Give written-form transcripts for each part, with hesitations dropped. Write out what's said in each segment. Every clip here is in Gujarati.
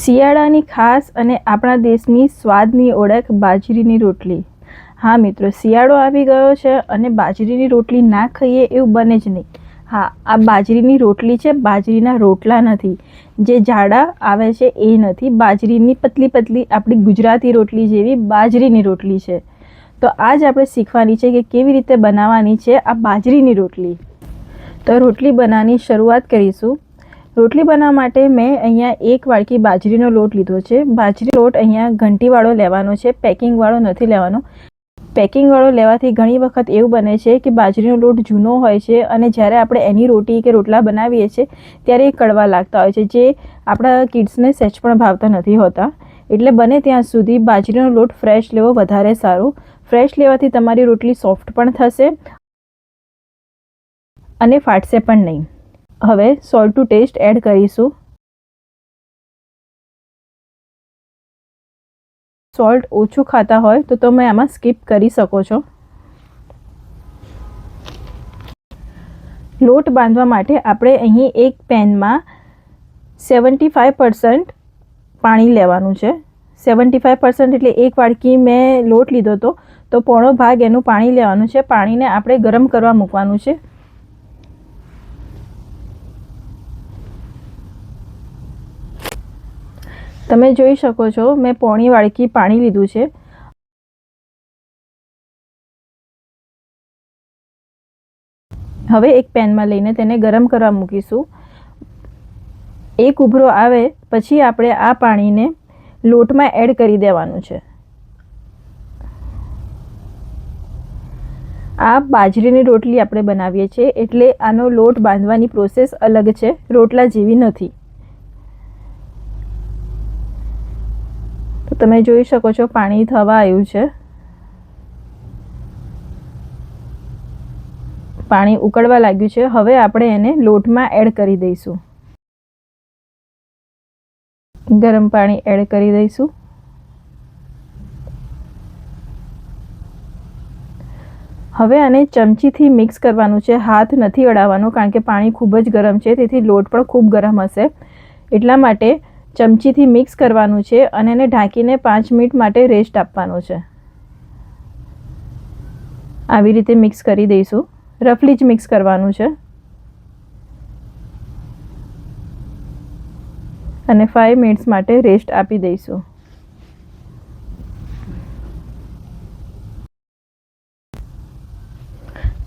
શિયાળાની ખાસ અને આપણા દેશની સ્વાદની ઓળખ બાજરીની રોટલી. હા મિત્રો, શિયાળો આવી ગયો છે અને બાજરીની રોટલી ના ખાઈએ એવું બને જ નહીં. હા, આ બાજરીની રોટલી છે, બાજરીના રોટલા નથી. જે જાડા આવે છે એ નથી. બાજરીની પતલી પતલી આપણી ગુજરાતી રોટલી જેવી બાજરીની રોટલી છે. તો આજ આપણે શીખવાની છે કે કેવી રીતે બનાવવાની છે આ બાજરીની રોટલી. તો રોટલી બનાવવાની શરૂઆત કરીશું. રોટલી બનાવવા માટે મેં અહીંયા 1 વાડકી બાજરીનો લોટ લીધો છે. બાજરી લોટ અહીંયા ઘંટીવાળો લેવાનો છે, પેકિંગવાળો નથી લેવાનો. પેકિંગવાળો લેવાથી ઘણી વખત એવું બને છે કે બાજરીનો લોટ જૂનો હોય છે અને જ્યારે આપણે એની રોટી કે રોટલા બનાવીએ છીએ ત્યારે એ કડવા લાગતા હોય છે, જે આપણા કિડ્સને સહેજ પણ ભાવતા નથી હોતા. એટલે બને ત્યાં સુધી બાજરીનો લોટ ફ્રેશ લેવો વધારે સારું. ફ્રેશ લેવાથી તમારી રોટલી સોફ્ટ પણ થશે અને ફાટશે પણ નહીં. હવે સોલ્ટ ટુ ટેસ્ટ એડ કરીશું. સોલ્ટ ઓછું ખાતા હોય તો તમે આમાં સ્કીપ કરી શકો છો. લોટ બાંધવા માટે આપણે અહીં એક પેનમાં 75% પાણી લેવાનું છે. 75% એટલે 1 વાડકી મેં લોટ લીધો હતો તો પોણો ભાગ એનું પાણી લેવાનું છે. પાણીને આપણે ગરમ કરવા મૂકવાનું છે. તમે જોઈ શકો છો મેં પોણી વાડકી પાણી લીધું છે. હવે એક પેનમાં લઈને તેને ગરમ કરવા મૂકીશું. એક ઉભરો આવે પછી આપણે આ પાણીને લોટમાં એડ કરી દેવાનું છે. આ બાજરીની રોટલી આપણે બનાવીએ છીએ એટલે આનો લોટ બાંધવાની પ્રોસેસ અલગ છે, રોટલા જેવી નથી. તો તમે જોઈ શકો છો પાણી થવા આવ્યું છે. પાણી ઉકળવા લાગ્યું છે. હવે આપણે એને લોટમાં એડ કરી દઈશું. ગરમ પાણી એડ કરી દઈશું. હવે આને ચમચીથી મિક્સ કરવાનું છે. હાથ નથી અડાવવાનો કારણ કે પાણી ખૂબ જ ગરમ છે, તેથી લોટ પણ ખૂબ ગરમ હશે. એટલા માટે ચમચીથી મિક્સ કરવાનું છે અને એને ઢાંકીને 5 મિનિટ માટે રેસ્ટ આપવાનો છે. આવી રીતે મિક્સ કરી દઈશું. રફલી જ મિક્સ કરવાનું છે અને 5 મિનિટ્સ માટે રેસ્ટ આપી દઈશું.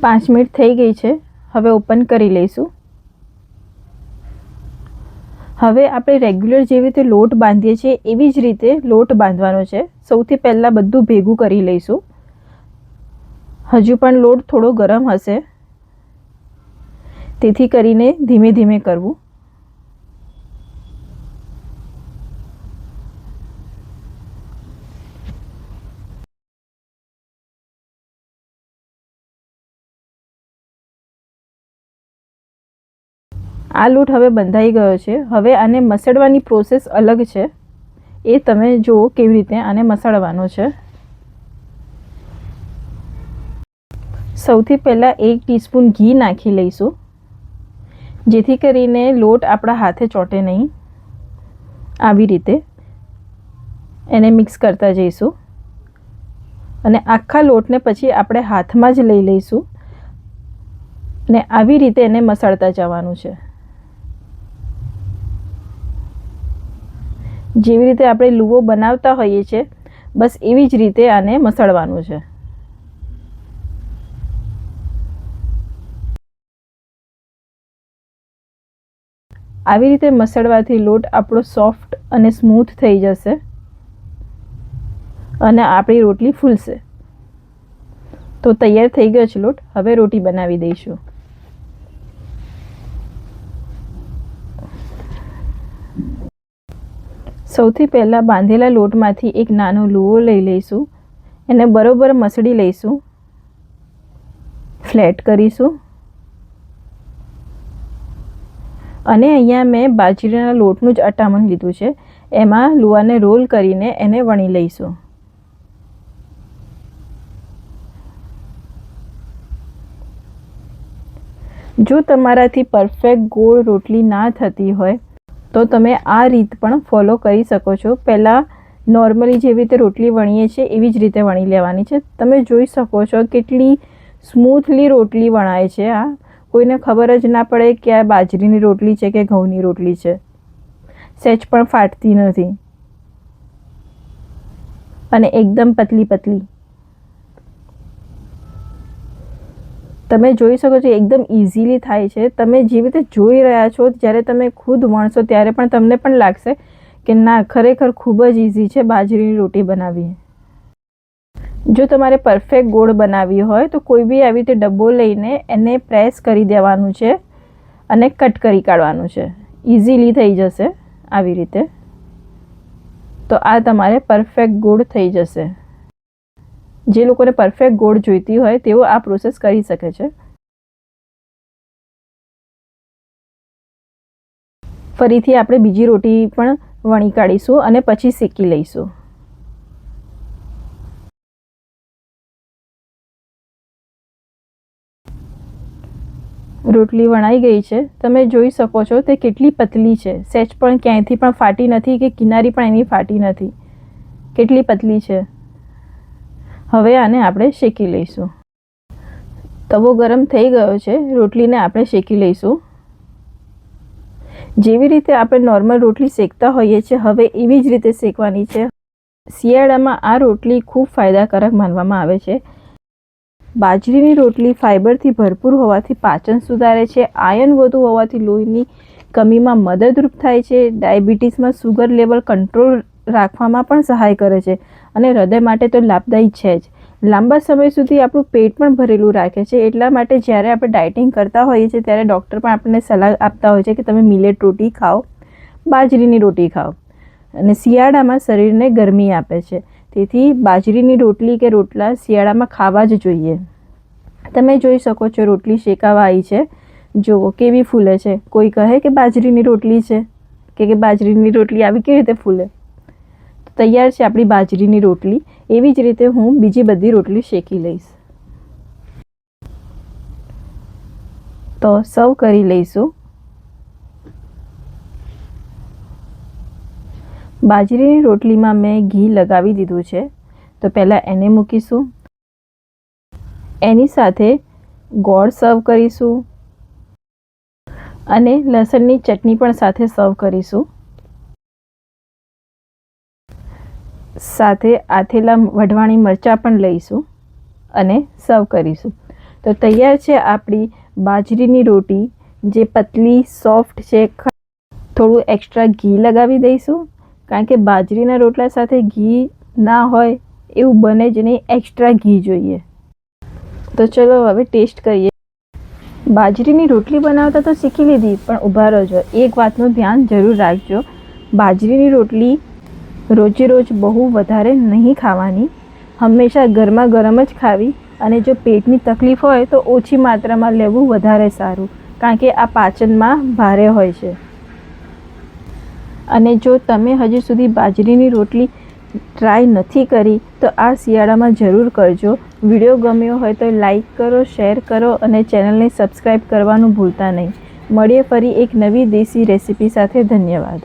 પાંચ મિનિટ થઈ ગઈ છે. હવે ઓપન કરી લઈશું. હવે આપણે રેગ્યુલર જેવી રીતે લોટ બાંધીએ છીએ એવી જ રીતે લોટ બાંધવાનો છે. સૌથી પહેલાં બધું ભેગું કરી લઈશું. હજુ પણ લોટ થોડો ગરમ હશે, તેથી કરીને ધીમે ધીમે કરવું. આ લોટ હવે બંધાઈ ગયો છે. હવે આને મસળવાની પ્રોસેસ અલગ છે, એ તમે જુઓ કેવી રીતે આને મસળવાનો છે. સૌથી પહેલાં 1 ટીસ્પૂન ઘી નાખી લઈશું, જેથી કરીને લોટ આપણા હાથે ચોંટે નહીં. આવી રીતે એને મિક્સ કરતા જઈશું અને આખા લોટને પછી આપણે હાથમાં જ લઈ લઈશું અને આવી રીતે એને મસળતા જવાનું છે. જેવી રીતે આપણે લુવો બનાવતા હોઈએ છીએ બસ એવી જ રીતે આને મસળવાનું છે. આવી રીતે મસળવાથી લોટ આપણો સોફ્ટ અને સ્મૂથ થઈ જશે અને આપણી રોટલી ફૂલશે. તો તૈયાર થઈ ગયો છે લોટ. હવે રોટી બનાવી દઈશું. સૌથી પહેલાં બાંધેલા લોટમાંથી એક નાનો લુવો લઈ લઈશું. એને બરોબર મસળી લઈશું, ફ્લેટ કરીશું અને અહીંયા મેં બાજરીના લોટનું જ અટામણ લીધું છે. એમાં લુવાને રોલ કરીને એને વણી લઈશું. જો તમારાથી પરફેક્ટ ગોળ રોટલી ના થતી હોય તો તમે આ રીત પણ ફોલો કરી શકો છો. પહેલાં નોર્મલી જેવી રીતે રોટલી વણીએ છીએ એવી જ રીતે વણી લેવાની છે. તમે જોઈ શકો છો કેટલી સ્મૂથલી રોટલી વણાય છે. આ કોઈને ખબર જ ના પડે કે આ બાજરીની રોટલી છે કે ઘઉંની રોટલી છે. સહેજ પણ ફાટતી નથી અને એકદમ પતલી પતલી. તમે જોઈ શકો છો એકદમ ઇઝીલી થાય છે. તમે જેવી રીતે જોઈ રહ્યા છો, જ્યારે તમે ખુદ વણશો ત્યારે પણ તમને પણ લાગશે કે ના, ખરેખર ખૂબ જ ઇઝી છે બાજરીની રોટી બનાવવી. જો તમારે પરફેક્ટ ગોળ બનાવવી હોય તો કોઈ બી આવી રીતે ડબ્બો લઈને એને પ્રેસ કરી દેવાનું છે અને કટ કરી કાઢવાનું છે. ઇઝીલી થઈ જશે આવી રીતે. તો આ તમારે પરફેક્ટ ગોળ થઈ જશે. જે લોકોને પરફેક્ટ ગોળ જોઈતી હોય તેઓ આ પ્રોસેસ કરી શકે છે. ફરીથી આપણે બીજી રોટી પણ વણી કાઢીશું અને પછી શેકી લઈશું. રોટલી વણાઈ ગઈ છે. તમે જોઈ શકો છો તે કેટલી પતલી છે. સહેજ પણ ક્યાંયથી પણ ફાટી નથી કે કિનારી પણ એની ફાટી નથી. કેટલી પતલી છે. હવે આને આપણે શેકી લઈશું. તવો ગરમ થઈ ગયો છે. રોટલીને આપણે શેકી લઈશું. જેવી રીતે આપણે નોર્મલ રોટલી શેકતા હોઈએ છીએ હવે એવી જ રીતે શેકવાની છે. શિયાળામાં આ રોટલી ખૂબ ફાયદાકારક માનવામાં આવે છે. બાજરીની રોટલી ફાઇબરથી ભરપૂર હોવાથી પાચન સુધારે છે. આયર્ન વધુ હોવાથી લોહીની કમીમાં મદદરૂપ થાય છે. ડાયાબિટીસમાં સુગર લેવલ કંટ્રોલ રાખવામાં પણ સહાય કરે છે અને હૃદય માટે તો લાભદાયી છે જ. લાંબા સમય સુધી આપણું પેટ પણ ભરેલું રાખે છે. એટલા માટે જ્યારે આપણે ડાયટિંગ કરતા હોઈએ છીએ ત્યારે ડૉક્ટર પણ આપણને સલાહ આપતા હોય છે કે તમે મિલેટ રોટી ખાઓ, બાજરીની રોટી ખાઓ. અને શિયાળામાં શરીરને ગરમી આપે છે. તેથી બાજરીની રોટલી કે રોટલા શિયાળામાં ખાવા જ જોઈએ. તમે જોઈ શકો છો રોટલી શેકાવા આવી છે. જુઓ કેવી ફૂલે છે. કોઈ કહે કે બાજરીની રોટલી છે કે બાજરીની રોટલી આવી કેવી રીતે ફૂલે. તૈયાર છે આપણી બાજરીની રોટલી. એવી જ રીતે હું બીજી બધી રોટલી શેકી લઈશ. તો સર્વ કરી લઈશું. બાજરીની રોટલીમાં મેં ઘી લગાવી દીધું છે. તો પહેલાં એને મૂકીશું. એની સાથે ગોળ સર્વ કરીશું અને લસણની ચટણી પણ સાથે સર્વ કરીશું. સાથે આથેલા વઢવાણી મરચાં પણ લઈશું અને સર્વ કરીશું. તો તૈયાર છે આપણી બાજરીની રોટી, જે પતલી સોફ્ટ છે. થોડું એક્સ્ટ્રા ઘી લગાવી દઈશું, કારણ કે બાજરીના રોટલા સાથે ઘી ના હોય એવું બને જ નહીં. એક્સ્ટ્રા ઘી જોઈએ. તો ચલો હવે ટેસ્ટ કરીએ. બાજરીની રોટલી બનાવતા તો શીખી લીધી, પણ ઊભા રહેજો. એક વાતનું ધ્યાન જરૂર રાખજો. બાજરીની રોટલી રોજે રોજ બહુ વધારે નહીં ખાવાની. હંમેશા ગરમા ગરમ જ ખાવી. અને જો પેટની તકલીફ હોય તો ઓછી માત્રામાં લેવું વધારે સારું, કારણ કે આ પાચનમાં ભારે હોય છે. અને જો તમે હજી સુધી બાજરીની રોટલી ટ્રાય નથી કરી તો આ શિયાળામાં જરૂર કરજો. વિડીયો ગમ્યો હોય તો લાઈક કરો, શેર કરો અને ચેનલને સબસ્ક્રાઈબ કરવાનું ભૂલતા નહીં. મળીએ ફરી એક નવી દેશી રેસીપી સાથે. ધન્યવાદ.